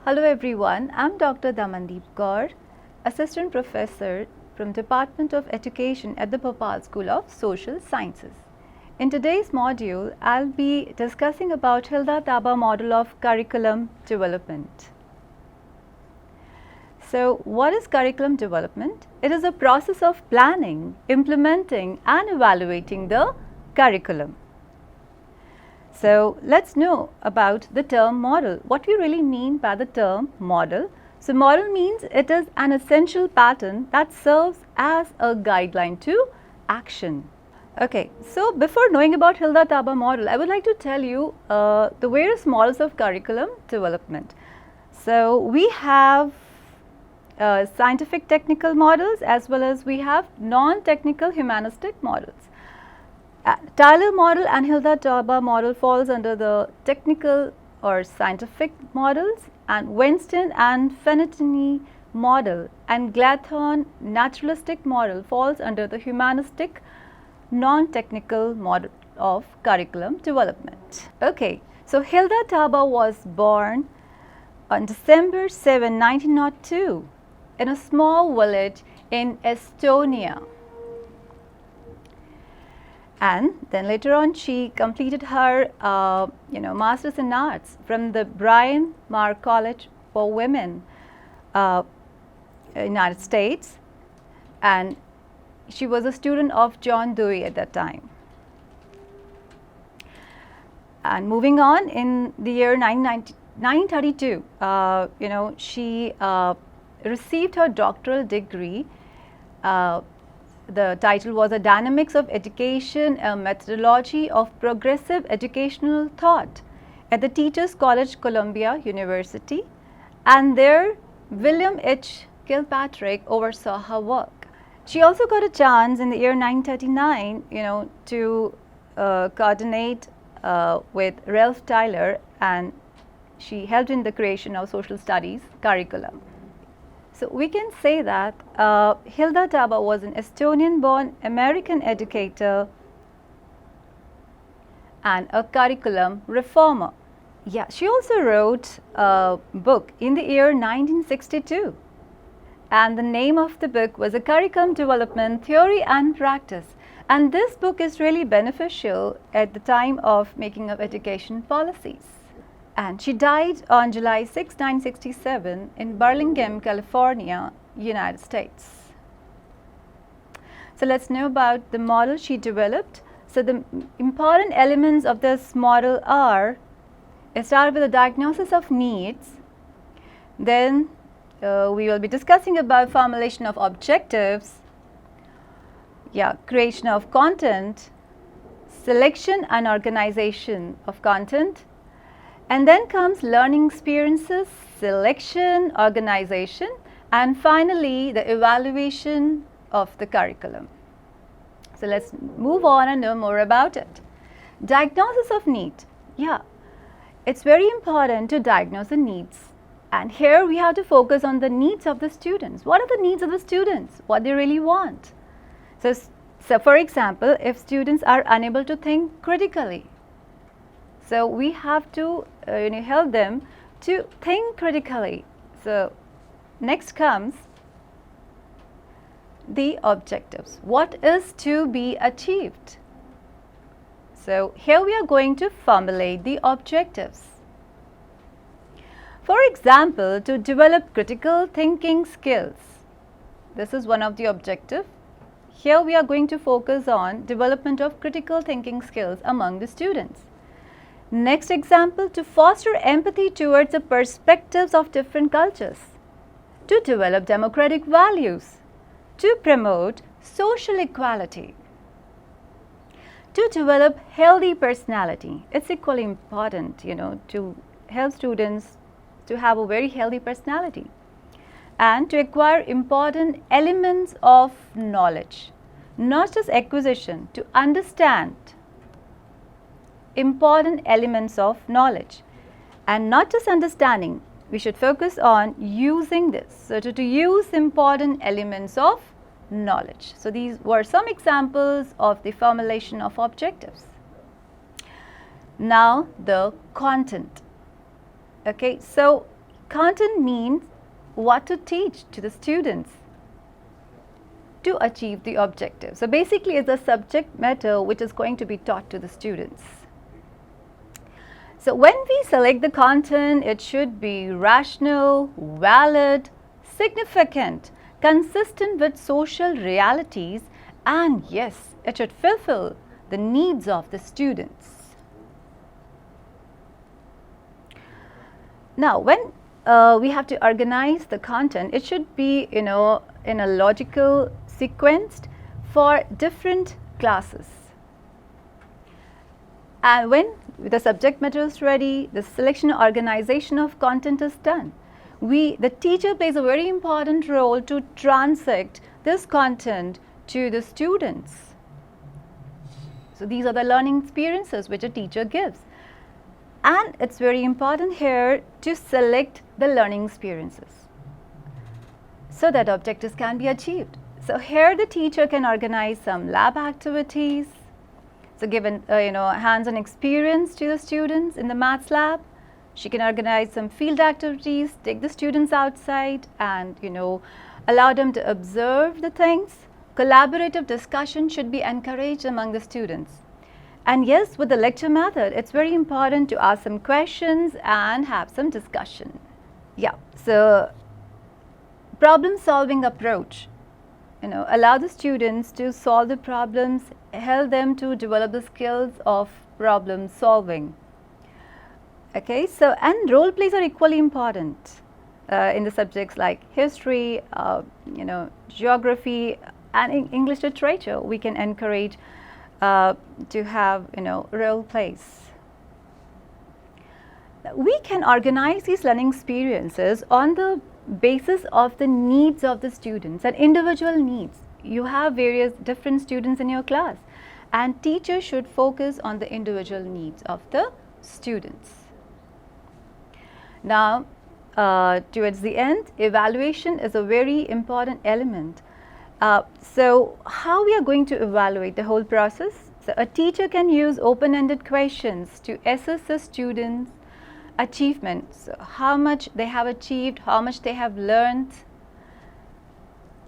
Hello everyone, I'm Dr. Damandeep Kaur, Assistant Professor from Department of Education at the BHOPAL School of Social Sciences. In today's module, I'll be discussing about Hilda Taba model of curriculum development. So, what is curriculum development? It is a process of planning, implementing and evaluating the curriculum. So, let's know about the term model. What we really mean by the term model. So, model means it is an essential pattern that serves as a guideline to action. Okay, so before knowing about Hilda Taba model, I would like to tell you the various models of curriculum development. So, we have scientific technical models as well as we have non-technical humanistic models. Tyler model and Hilda Taba model falls under the technical or scientific models, and Weinstein and Fantini model and Glathorn naturalistic model falls under the humanistic non-technical model of curriculum development. Okay, so Hilda Taba was born on December 7, 1902 in a small village in Estonia. And then later on she completed her Masters in Arts from the Bryn Mawr College for Women, United States, and she was a student of John Dewey at that time. And moving on, in the year 1932, she received her doctoral degree. The title was A Dynamics of Education, a Methodology of Progressive Educational Thought at the Teachers College, Columbia University, and there William H. Kilpatrick oversaw her work. She also got a chance in the year 1939, to coordinate with Ralph Tyler, and she helped in the creation of social studies curriculum. So, we can say that Hilda Taba was an Estonian-born American educator and a curriculum reformer. Yeah, she also wrote a book in the year 1962, and the name of the book was A Curriculum Development Theory and Practice. And this book is really beneficial at the time of making of education policies. And she died on July 6, 1967 in Burlingame, California, United States. So, let's know about the model she developed. So, the important elements of this model are, it started with a diagnosis of needs, then we will be discussing about formulation of objectives, creation of content, selection and organization of content, and then comes learning experiences, selection, organization, and finally the evaluation of the curriculum. So, let's move on and know more about it. Diagnosis of need. Yeah, it's very important to diagnose the needs. And here we have to focus on the needs of the students. What are the needs of the students? What they really want? So for example, if students are unable to think critically, so we have to help them to think critically. So next comes the objectives. What is to be achieved? So here we are going to formulate the objectives. For example, to develop critical thinking skills. This is one of the objectives. Here we are going to focus on development of critical thinking skills among the students. Next example, to foster empathy towards the perspectives of different cultures, to develop democratic values, to promote social equality, to develop healthy personality. It's equally important, to help students to have a very healthy personality, and to acquire important elements of knowledge, not just acquisition, to understand important elements of knowledge, and not just understanding, we should focus on using this. So, to use important elements of knowledge. So, these were some examples of the formulation of objectives. Now, the content. Okay, so content means what to teach to the students to achieve the objective. So basically it's the subject matter which is going to be taught to the students. So when we select the content, it should be rational, valid, significant, consistent with social realities, and yes, it should fulfill the needs of the students. Now, when we have to organize the content, it should be, in a logical sequence for different classes. And when the subject matter is ready, the selection and organization of content is done. The teacher plays a very important role to transect this content to the students. So these are the learning experiences which a teacher gives. And it's very important here to select the learning experiences so that objectives can be achieved. So here the teacher can organize some lab activities. So given hands-on experience to the students in the maths lab, she can organize some field activities, take the students outside and allow them to observe the things. Collaborative discussion should be encouraged among the students. And yes, with the lecture method, it's very important to ask some questions and have some discussion. Yeah, so problem solving approach, allow the students to solve the problems, help them to develop the skills of problem solving. Okay, so and role plays are equally important in the subjects like history, geography and English literature. We can encourage to have role plays. We can organize these learning experiences on the basis of the needs of the students and individual needs. You have various different students in your class and teachers should focus on the individual needs of the students. Now towards the end, evaluation is a very important element. So how we are going to evaluate the whole process? So a teacher can use open-ended questions to assess the students' achievements, so how much they have achieved, how much they have learned.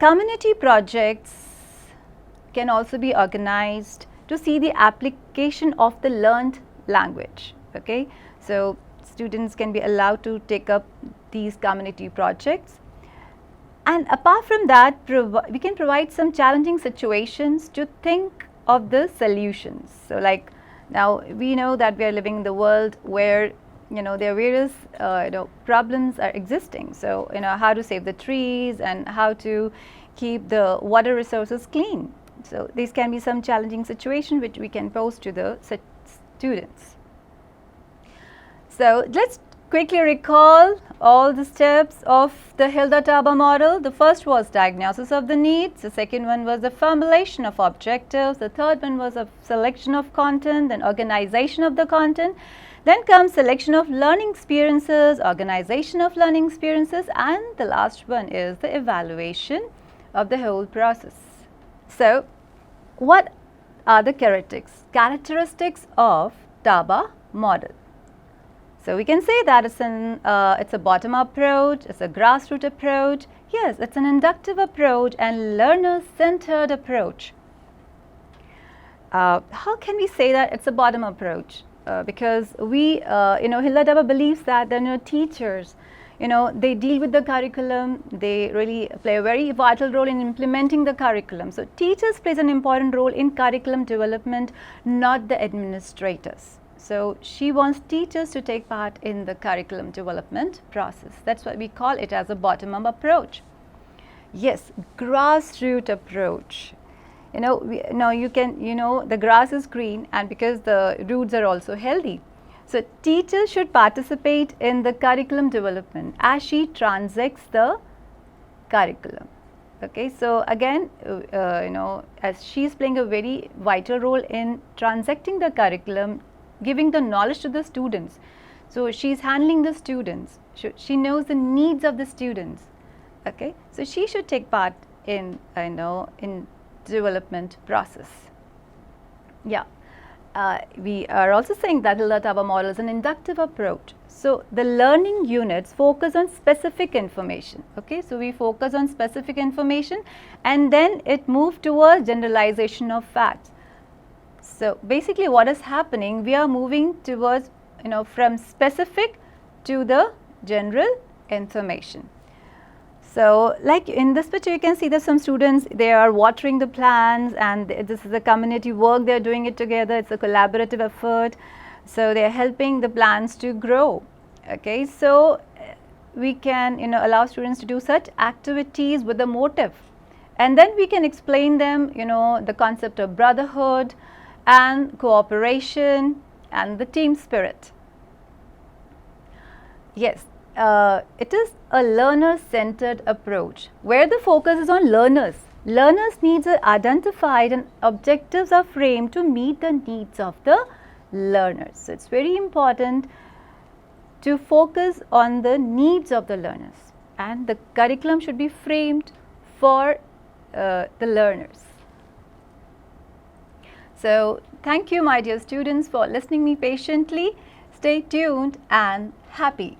Community projects can also be organized to see the application of the learned language. Okay, so students can be allowed to take up these community projects. And apart from that, we can provide some challenging situations to think of the solutions. So like now we know that we are living in the world where there are various problems are existing. So how to save the trees and how to keep the water resources clean. So these can be some challenging situations which we can pose to the students. So let's quickly recall all the steps of the Hilda Taba model. The first was diagnosis of the needs, the second one was the formulation of objectives, the third one was a selection of content, then organization of the content, then comes selection of learning experiences, organization of learning experiences, and the last one is the evaluation of the whole process. So what are the characteristics of Taba model? So we can say that it's a bottom-up approach, it's a grassroots approach, yes, it's an inductive approach and learner-centered approach. How can we say that it's a bottom-up approach? Because we, Hilda Taba believes that teachers, they deal with the curriculum, they really play a very vital role in implementing the curriculum. So teachers plays an important role in curriculum development, not the administrators. So she wants teachers to take part in the curriculum development process. That's why we call it as a bottom-up approach. Yes, grassroots approach. You can, the grass is green and because the roots are also healthy. So teachers should participate in the curriculum development as she transects the curriculum. Okay, so again, as she is playing a very vital role in transecting the curriculum, giving the knowledge to the students. So she is handling the students. She knows the needs of the students. Okay, so she should take part in in development process. Yeah. we are also saying that Hilda Taba model is an inductive approach. So, the learning units focus on specific information. Okay, so we focus on specific information and then it moved towards generalization of facts. So, basically what is happening, we are moving towards, from specific to the general information. So, like in this picture you can see that some students, they are watering the plants and this is a community work, they are doing it together, it is a collaborative effort. So, they are helping the plants to grow. Okay, so we can allow students to do such activities with a motive, and then we can explain them the concept of brotherhood and cooperation and the team spirit. Yes, it is a learner-centered approach where the focus is on learners. Learners' needs are identified and objectives are framed to meet the needs of the learners. So, it is very important to focus on the needs of the learners, and the curriculum should be framed for the learners. So, thank you my dear students for listening me patiently. Stay tuned and happy.